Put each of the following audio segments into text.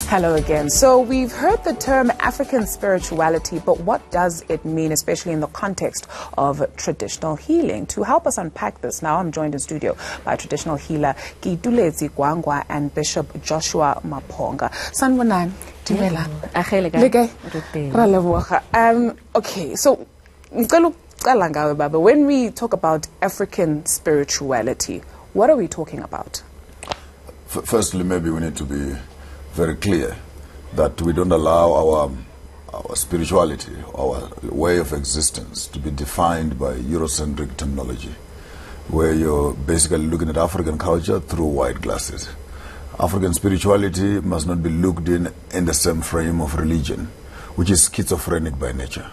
Hello again. So we've heard the term African spirituality, but what does it mean, especially in the context of traditional healing? To help us unpack this, now I'm joined in studio by traditional healer Kitulezi Gwangwa and Bishop Joshua Maponga. Sanwanan, Timela. Okay, so when we talk about African spirituality, what are we talking about? Firstly, maybe we need to be very clear that we don't allow our spirituality, our way of existence to be defined by Eurocentric terminology, where you're basically looking at African culture through white glasses. African spirituality must not be looked in the same frame of religion, which is schizophrenic by nature,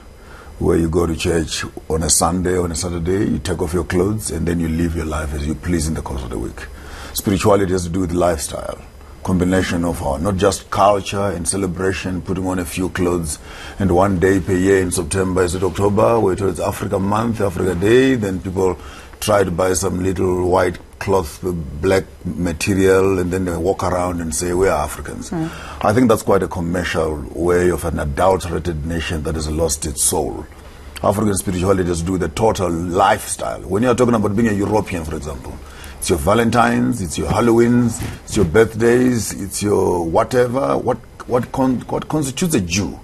where you go to church on a Sunday, on a Saturday, you take off your clothes, and then you live your life as you please in the course of the week. Spirituality has to do with lifestyle, combination of our, not just culture and celebration, putting on a few clothes, and one day per year in September, is it October, where it's Africa Month, Africa Day, then people try to buy some little white cloth, black material, and then they walk around and say, we are Africans. I think that's quite a commercial way of an adulterated nation that has lost its soul. African spirituality has to do with the total lifestyle. When you're talking about being a European, for example, it's your Valentines, it's your Halloweens, it's your birthdays, it's your whatever. What constitutes a Jew?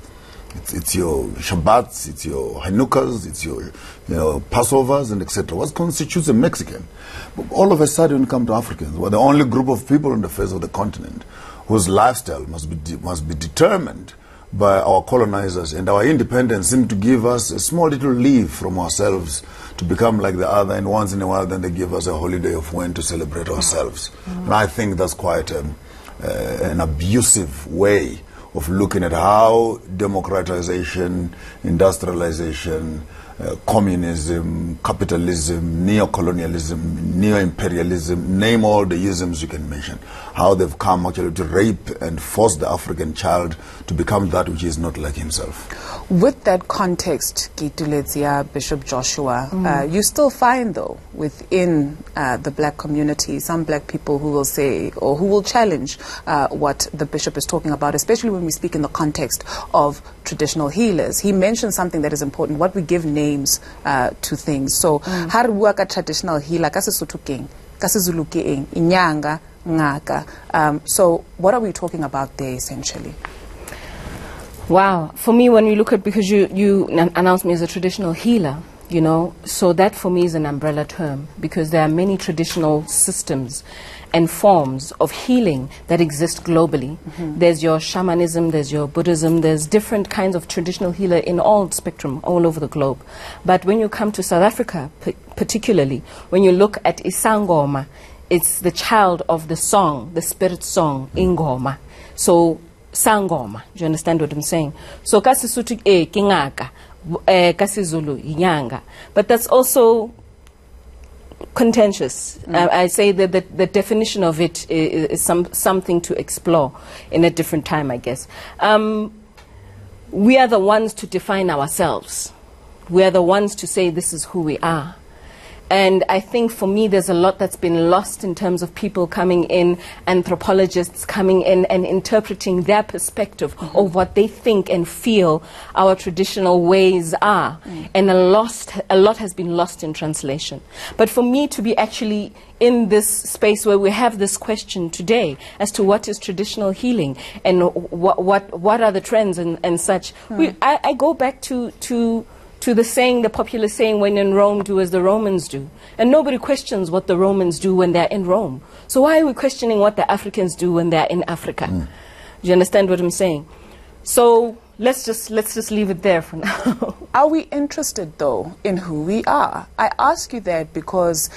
It's your Shabbats, it's your Hanukkahs, it's your Passovers, and etc. What constitutes a Mexican? But all of a sudden, when you come to Africans, we're the only group of people on the face of the continent whose lifestyle must be determined by our colonizers, and our independence seemed to give us a small little leave from ourselves to become like the other, and once in a while then they give us a holiday of when to celebrate ourselves. And I think that's quite an abusive way of looking at how democratization, industrialization, communism, capitalism, neo-colonialism, neo-imperialism, name all the isms you can mention, how they've come actually to rape and force the African child to become that which is not like himself. With that context, Kitulezia, Bishop Joshua, you still find, though, within the black community, some black people who will say, or who will challenge what the bishop is talking about, especially when we speak in the context of traditional healers. He mentioned something that is important, what we give names to things. So, haruaka traditional healer, kasisutuking, kasizuluking, inyanga, ngaka. So, what are we talking about there, essentially? Wow. For me, when you look at, because you announced me as a traditional healer, so that for me is an umbrella term, because there are many traditional systems and forms of healing that exist globally. There's your shamanism, there's your Buddhism, there's different kinds of traditional healer in all spectrum, all over the globe. But when you come to South Africa, particularly, when you look at Isangoma, it's the child of the song, the spirit song, Ingoma. So, Sangoma, do you understand what I'm saying? So, Kasisutu Kingaka, Kasizulu, Inyanga. But that's also contentious. I say that the definition of it is something to explore in a different time, I guess. We are the ones to define ourselves. We are the ones to say this is who we are. And I think for me there's a lot that's been lost in terms of people coming in, anthropologists coming in and interpreting their perspective of what they think and feel our traditional ways are. And a lot has been lost in translation. But for me to be actually in this space where we have this question today as to what is traditional healing and what are the trends and such, I go back to the saying, the popular saying, when in Rome, do as the Romans do. And nobody questions what the Romans do when they're in Rome. So why are we questioning what the Africans do when they're in Africa? Do you understand what I'm saying? So let's just leave it there for now. Are we interested, though, in who we are? I ask you that because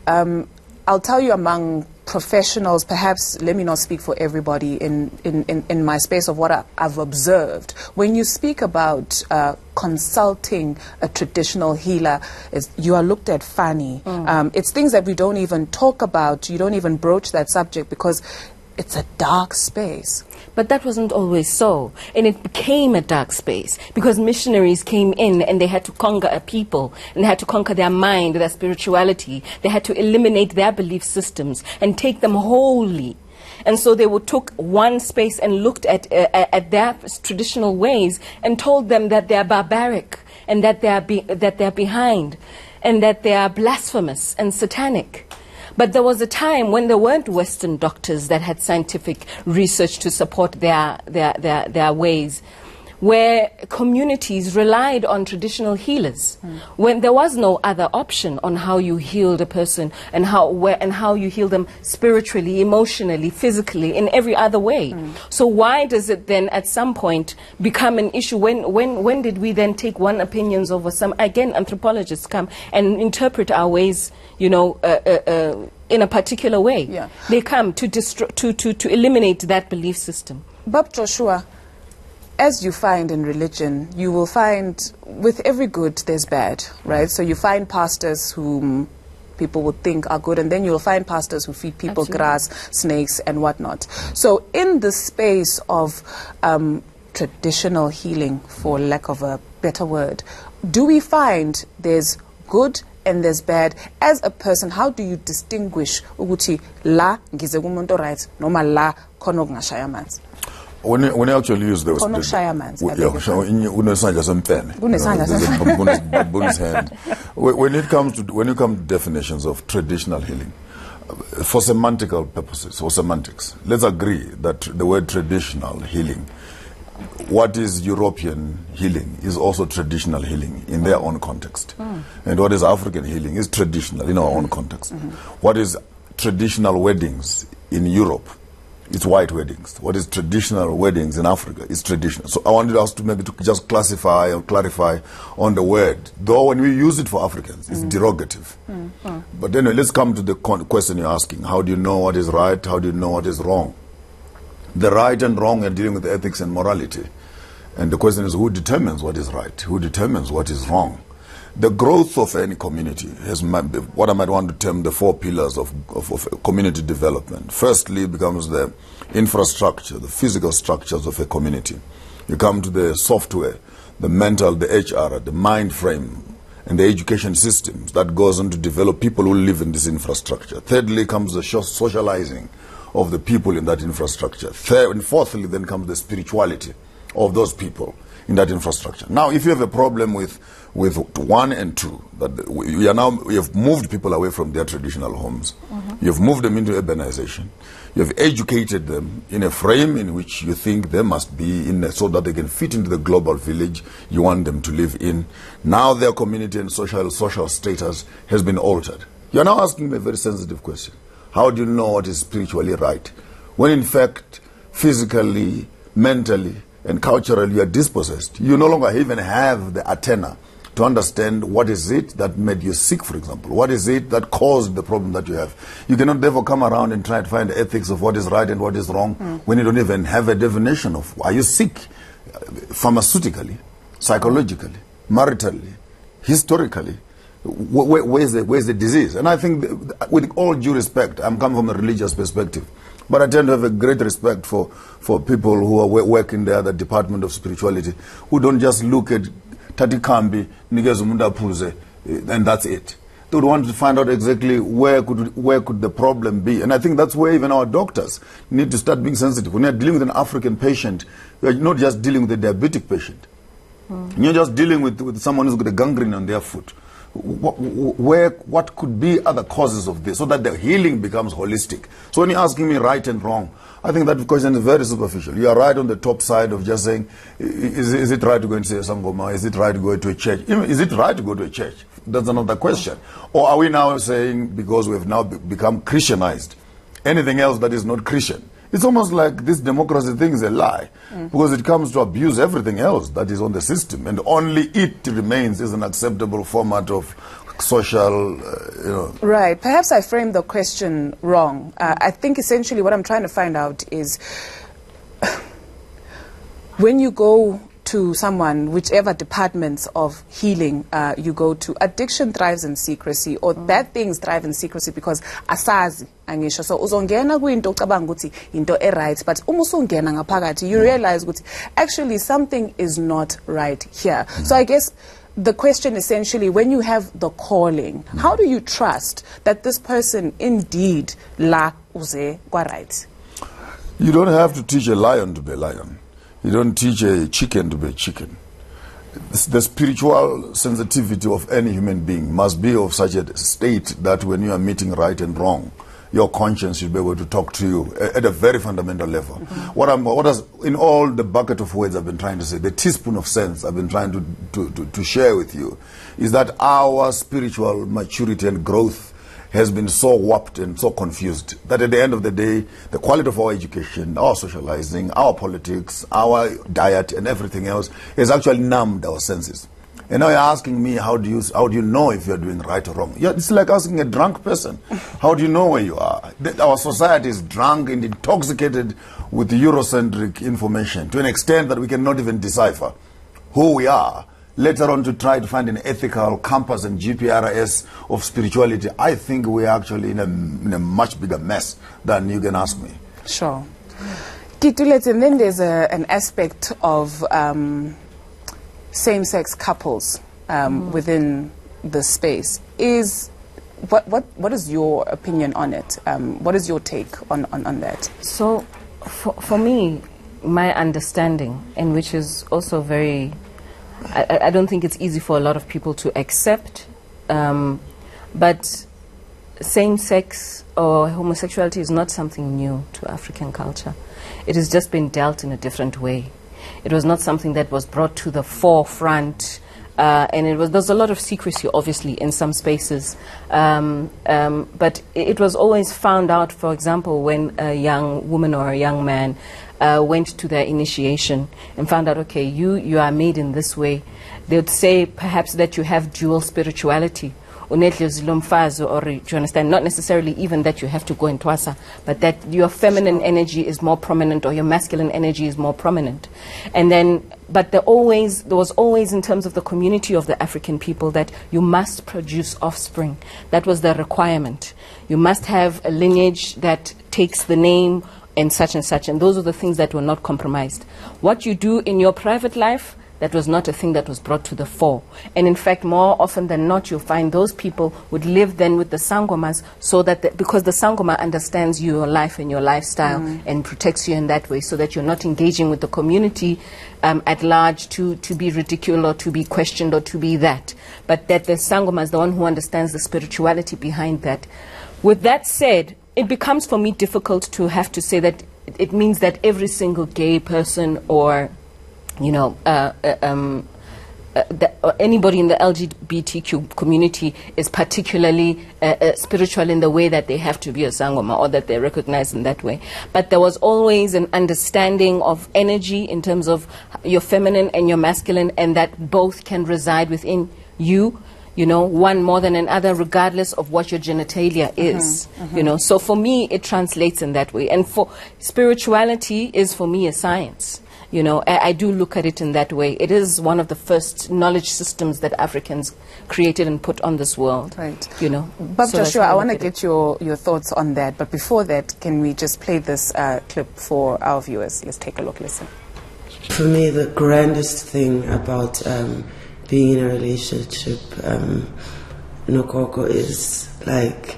I'll tell you, among professionals, perhaps let me not speak for everybody in my space of what I've observed. When you speak about consulting a traditional healer, you are looked at funny. It's things that we don't even talk about. You don't even broach that subject because it's a dark space. But that wasn't always so. And it became a dark space because missionaries came in and they had to conquer a people, and they had to conquer their mind, their spirituality. They had to eliminate their belief systems and take them wholly. And so they would took one space and looked at their traditional ways and told them that they are barbaric and that they are behind and that they are blasphemous and satanic. But there was a time when there weren't Western doctors that had scientific research to support their ways, where communities relied on traditional healers, when there was no other option on how you healed a person and how you heal them spiritually, emotionally, physically, in every other way. So why does it then at some point become an issue? When did we then take one opinions over some? Again, anthropologists come and interpret our ways, you know, in a particular way. Yeah. They come to eliminate that belief system. Bob Joshua, as you find in religion, you will find with every good there's bad, right? So you find pastors whom people would think are good, and then you'll find pastors who feed people Absolutely. grass, snakes, and whatnot. So in the space of traditional healing, for lack of a better word, do we find there's good and there's bad? As a person, how do you distinguish ukuthi la ngize kumuntu right noma la khona okungashaya amanzi? When you actually use those, when it comes to definitions of traditional healing, for semantical purposes or semantics, let's agree that the word traditional healing, what is European healing is also traditional healing in their own context, and what is African healing is traditional in our own context. What is traditional weddings in Europe? It's white weddings. What is traditional weddings in Africa is traditional. So I wanted us to maybe to just classify or clarify on the word. Though when we use it for Africans, it's derogative. But anyway, let's come to the question you're asking. How do you know what is right? How do you know what is wrong? The right and wrong are dealing with ethics and morality. And the question is, who determines what is right? Who determines what is wrong? The growth of any community has what I might want to term the four pillars of community development. Firstly, it becomes the infrastructure, the physical structures of a community. You come to the software, the mental, the HR, the mind frame, and the education systems that goes on to develop people who live in this infrastructure. Thirdly comes the socializing of the people in that infrastructure. And fourthly, then comes the spirituality of those people in that infrastructure. Now, if you have a problem with 1 and 2, that we have moved people away from their traditional homes. You have moved them into urbanization. You have educated them in a frame in which you think they must be in, so that they can fit into the global village you want them to live in. Now their community and social status has been altered. You are now asking me a very sensitive question. How do you know what is spiritually right? When in fact, physically, mentally, and culturally you are dispossessed. You no longer even have the antenna to understand what is it that made you sick, for example. What is it that caused the problem that you have? You cannot therefore come around and try to find the ethics of what is right and what is wrong when you don't even have a definition of, are you sick pharmaceutically, psychologically, maritally, historically? Where's the disease? And I think, with all due respect, I'm coming from a religious perspective, but I tend to have a great respect for people who are working there, the Department of Spirituality, who don't just look at Tati Kambi, Nigezumunda Puze, and that's it. They would want to find out exactly where could the problem be. And I think that's where even our doctors need to start being sensitive. When you're dealing with an African patient, you're not just dealing with a diabetic patient. You're just dealing with someone who's got a gangrene on their foot. What could be other causes of this, so that the healing becomes holistic? So when you're asking me right and wrong, I think that question is very superficial. You are right on the top side of just saying, is it right to go and say Sangoma? Is it right to go to a church? Is it right to go to a church? That's another question. Or are we now saying, because we've now become Christianized, anything else that is not Christian? It's almost like this democracy thing is a lie, because it comes to abuse everything else that is on the system, and only it remains as an acceptable format of social, Right. Perhaps I framed the question wrong. I think essentially what I'm trying to find out is when you go to someone, whichever departments of healing you go to, addiction thrives in secrecy, or bad things thrive in secrecy because asazi angisho. So uzongena kuyinto ocabanga ukuthi into right, but uma usungena ngaphakathi you realize ukuthi actually something is not right here. So I guess the question essentially, when you have the calling, how do you trust that this person indeed la uze kwa right? You don't have to teach a lion to be a lion. You don't teach a chicken to be a chicken. The spiritual sensitivity of any human being must be of such a state that when you are meeting right and wrong, your conscience should be able to talk to you at a very fundamental level. In all the bucket of words I've been trying to say, the teaspoon of sense I've been trying to share with you, is that our spiritual maturity and growth has been so warped and so confused that at the end of the day, the quality of our education, our socializing, our politics, our diet and everything else has actually numbed our senses. And now you're asking me, how do you know if you're doing right or wrong? Yeah, it's like asking a drunk person, how do you know where you are? Our society is drunk and intoxicated with Eurocentric information to an extent that we cannot even decipher who we are. Later on, to try to find an ethical compass and GPRS of spirituality, I think we're actually in a much bigger mess than you can ask me. Sure. Kituletse, and then there's an aspect of same-sex couples within the space. What is your opinion on it? What is your take on that? So, for me, my understanding, and which is also very... I don't think it's easy for a lot of people to accept, but same-sex or homosexuality is not something new to African culture. It has just been dealt in a different way. It was not something that was brought to the forefront, and there's a lot of secrecy, obviously, in some spaces. But it was always found out, for example, when a young woman or a young man went to their initiation and found out, okay, you are made in this way. They would say perhaps that you have dual spirituality. Or do you understand? Not necessarily even that you have to go in twasa, but that your feminine energy is more prominent or your masculine energy is more prominent. And then, but there was always in terms of the community of the African people that you must produce offspring. That was the requirement. You must have a lineage that takes the name and such, and those are the things that were not compromised. What you do in your private life, that was not a thing that was brought to the fore. And in fact, more often than not, you'll find those people would live then with the sangomas, so that because the sangoma understands your life and your lifestyle and protects you in that way, so that you're not engaging with the community at large to be ridiculed or to be questioned or to be that. But that the sangoma is the one who understands the spirituality behind that. With that said, it becomes for me difficult to have to say that it means that every single gay person or anybody in the LGBTQ community is particularly spiritual in the way that they have to be a sangoma or that they're recognized in that way. But there was always an understanding of energy in terms of your feminine and your masculine, and that both can reside within you. One more than another, regardless of what your genitalia is. So for me, it translates in that way. And for spirituality is for me a science. I do look at it in that way. It is one of the first knowledge systems that Africans created and put on this world. Right. But so Joshua, I want to get your thoughts on that. But before that, can we just play this clip for our viewers? Let's take a look, listen. For me, the grandest thing about being in a relationship, Nokoko, is like,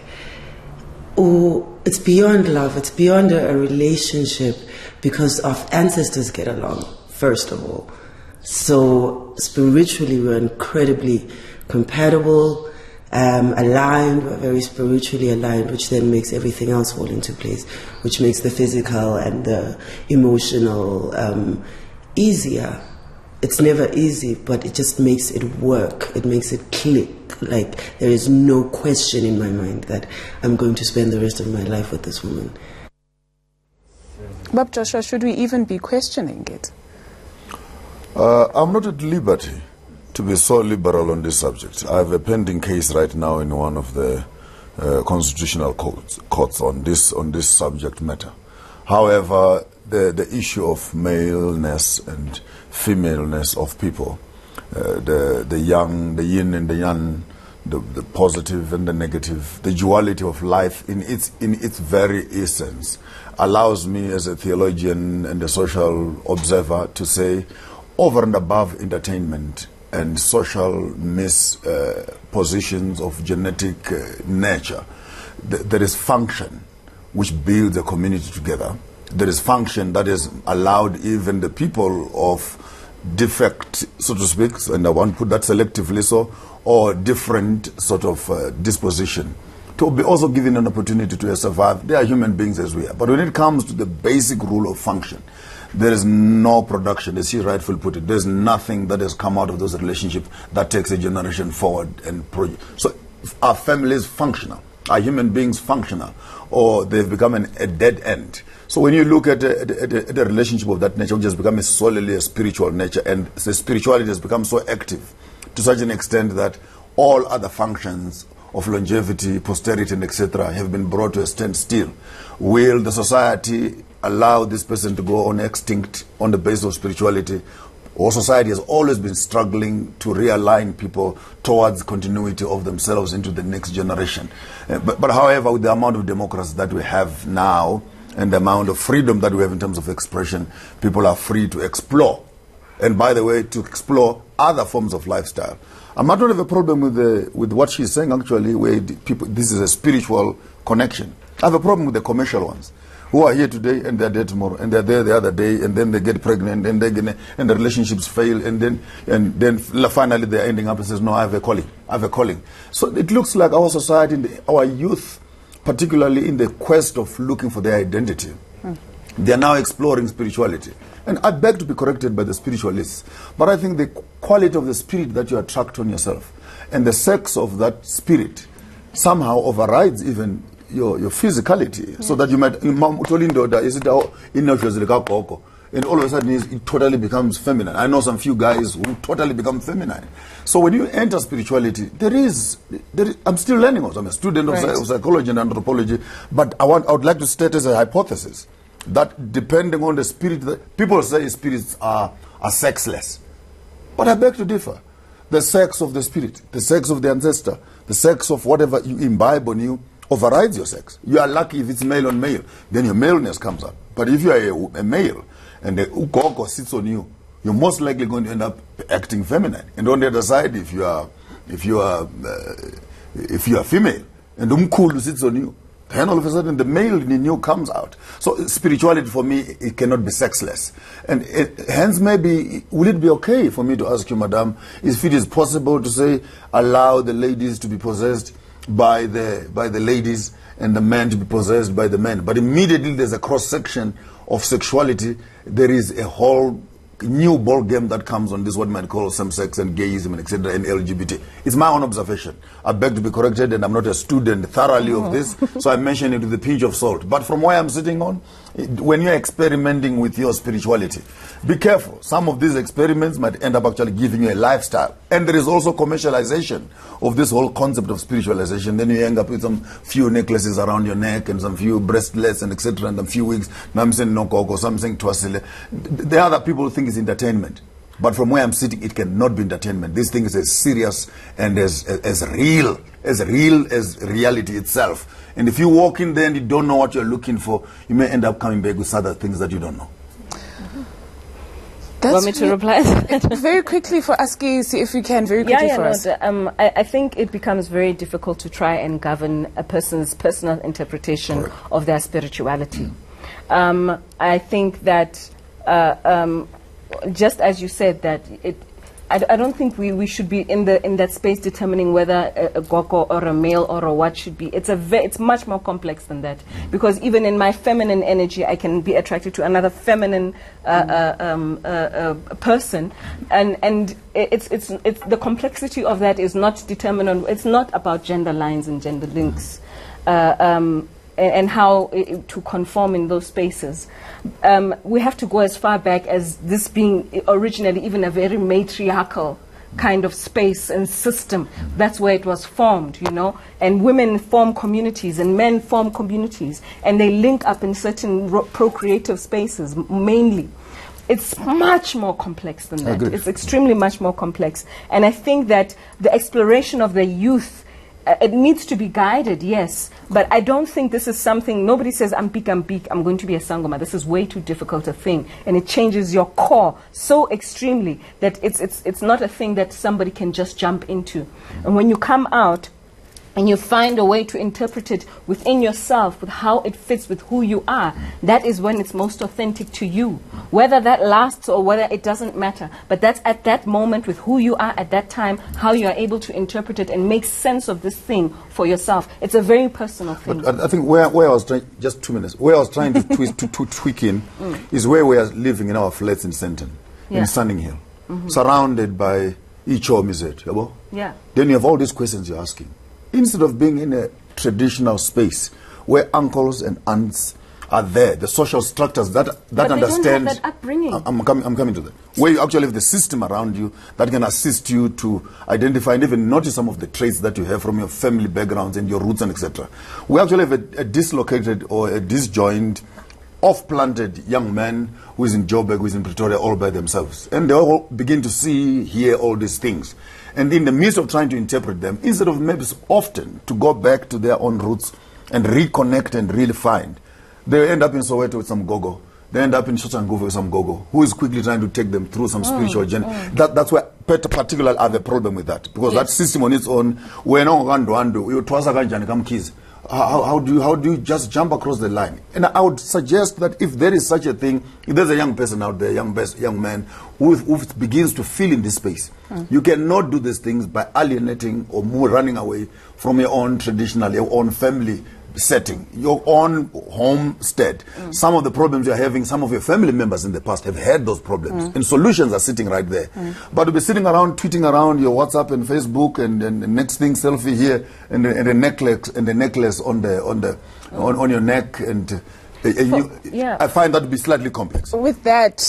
it's beyond love, it's beyond a relationship, because our ancestors get along, first of all. So spiritually, we're incredibly compatible, aligned, we're very spiritually aligned, which then makes everything else fall into place, which makes the physical and the emotional easier. It's never easy, but it just makes it work. It makes it click. Like, there is no question in my mind that I'm going to spend the rest of my life with this woman. But Joshua, should we even be questioning it? I'm not at liberty to be so liberal on this subject. I have a pending case right now in one of the constitutional courts on this subject matter. However, the issue of maleness and femaleness of people, the yang, the yin and the yang, the positive and the negative, the duality of life in its very essence, allows me as a theologian and a social observer to say, over and above entertainment and social mispositions of genetic nature, there is function which builds a community together, there is function that is allowed even the people of defect, so to speak, and I want to put that selectively so, or different sort of disposition, to be also given an opportunity to survive. They are human beings as we are. But when it comes to the basic rule of function, there is no production, as she rightfully put it. There's nothing that has come out of those relationships that takes a generation forward and so our family is functional, our human beings functional, or they've become a dead end. So when you look at a relationship of that nature, which has become solely a spiritual nature, and the spirituality has become so active to such an extent that all other functions of longevity, posterity, and etc. have been brought to a standstill. Will the society allow this person to go on extinct on the basis of spirituality? Our society has always been struggling to realign people towards continuity of themselves into the next generation. But however, with the amount of democracy that we have now and the amount of freedom that we have in terms of expression, people are free to explore. And by the way, to explore other forms of lifestyle. I might not have a problem with what she's saying, actually, where this is a spiritual connection. I have a problem with the commercial ones, who are here today and they're there tomorrow, and they're there the other day, and then they get pregnant, and the relationships fail, and then finally they're ending up and says, no, I have a calling. I have a calling. So it looks like our society, our youth, particularly in the quest of looking for their identity, they are now exploring spirituality. And I beg to be corrected by the spiritualists, but I think the quality of the spirit that you attract on yourself and the sex of that spirit somehow overrides even your physicality. Yes. So that you might, and all of a sudden it totally becomes feminine. I know some few guys who totally become feminine. So when you enter spirituality, there is I'm still learning also. I'm a student of psychology and anthropology, but I would like to state as a hypothesis that depending on the spirit, people say spirits are sexless. But I beg to differ. The sex of the spirit, the sex of the ancestor, the sex of whatever you imbibe on you overrides your sex. You are lucky if it's male on male, then your maleness comes out. But if you are a male and the ukoko sits on you, you're most likely going to end up acting feminine. And on the other side, if you are female and umkulu sits on you, then all of a sudden the male in you comes out. So spirituality for me, it cannot be sexless. And hence maybe, will it be okay for me to ask you, madam, if it is possible to say, allow the ladies to be possessed by the ladies and the men to be possessed by the men. But immediately there's a cross-section of sexuality. There is a whole new ball game that comes on this, what might call same-sex and gayism and etc. and LGBT. It's my own observation. I beg to be corrected, and I'm not a student thoroughly of this, so I mention it with a pinch of salt. But from where I'm sitting on, when you're experimenting with your spirituality, be careful. Some of these experiments might end up actually giving you a lifestyle. And there is also commercialization of this whole concept of spiritualization. Then you end up with some few necklaces around your neck and some few breastlets and etc. and a few wigs. Now I'm saying no coco, some saying twasile. The other people think it's entertainment. But from where I'm sitting, it cannot be entertainment. This thing is as serious and as real as reality itself. And if you walk in there and you don't know what you're looking for, you may end up coming back with other things that you don't know. Want me to reply? Very quickly for Aski, see if you can, very quickly for us. I think it becomes very difficult to try and govern a person's personal interpretation of their spirituality. I think that just as you said, that I don't think we should be in that space determining whether a goko or a male or a what should be. It's much more complex than that, because even in my feminine energy, I can be attracted to another feminine person, and it's the complexity of that is not determined on. It's not about gender lines and gender links. And how to conform in those spaces. We have to go as far back as this being originally even a very matriarchal kind of space and system. That's where it was formed, you know. And women form communities and men form communities. And they link up in certain procreative spaces, mainly. It's much more complex than that. It's extremely much more complex. And I think that the exploration of the youth, it needs to be guided, yes, but I don't think this is something, nobody says, I'm big, I'm going to be a sangoma. This is way too difficult a thing, and it changes your core so extremely that it's not a thing that somebody can just jump into. And when you come out, and you find a way to interpret it within yourself, with how it fits with who you are, that is when it's most authentic to you. Whether that lasts or whether it doesn't matter, but that's at that moment with who you are at that time, how you are able to interpret it and make sense of this thing for yourself. It's a very personal thing. But I think where I was trying, just 2 minutes, where I was trying to tweak in is where we are living in our flats in Senton, in Sunning Hill, surrounded by each home is it. Yeah. Then you have all these questions you're asking. Instead of being in a traditional space where uncles and aunts are there, the social structures that but understand. They don't have that upbringing. I'm coming to that. Where you actually have the system around you that can assist you to identify and even notice some of the traits that you have from your family backgrounds and your roots and etc. We actually have a dislocated or a disjoined, off-planted young man who is in Joburg, who is in Pretoria all by themselves. And they all begin to see, hear all these things. And in the midst of trying to interpret them, instead of maybe often to go back to their own roots and reconnect and really find, they end up in Soweto with some gogo. They end up in Shoshanguve with some gogo, who is quickly trying to take them through some spiritual journey. That's where particularly I have a problem with that. Because that system on its own, how do you just jump across the line? And I would suggest that if there is such a thing, if there's a young person out there, young man, who begins to feel in this space, you cannot do these things by alienating or running away from your own traditional, your own family setting, your own homestead. Some of the problems you're having, some of your family members in the past have had those problems, and solutions are sitting right there. But to be sitting around, tweeting around your WhatsApp and Facebook, and the next thing, selfie here, and the necklace on your neck, and I find that to be slightly complex. With that,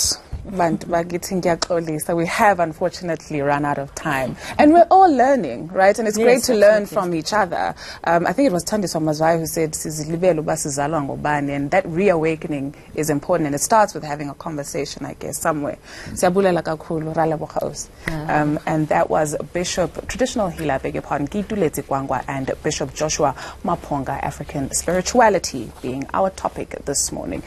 so we have unfortunately run out of time, and we're all learning, right? And it's great to learn from each other. I think it was Thandiswa Mazwai who said, and that reawakening is important, and it starts with having a conversation, I guess, somewhere. And that was traditional healer, beg your pardon, Kituleti Kwangwa, and Bishop Joshua Maponga, African spirituality being our topic this morning.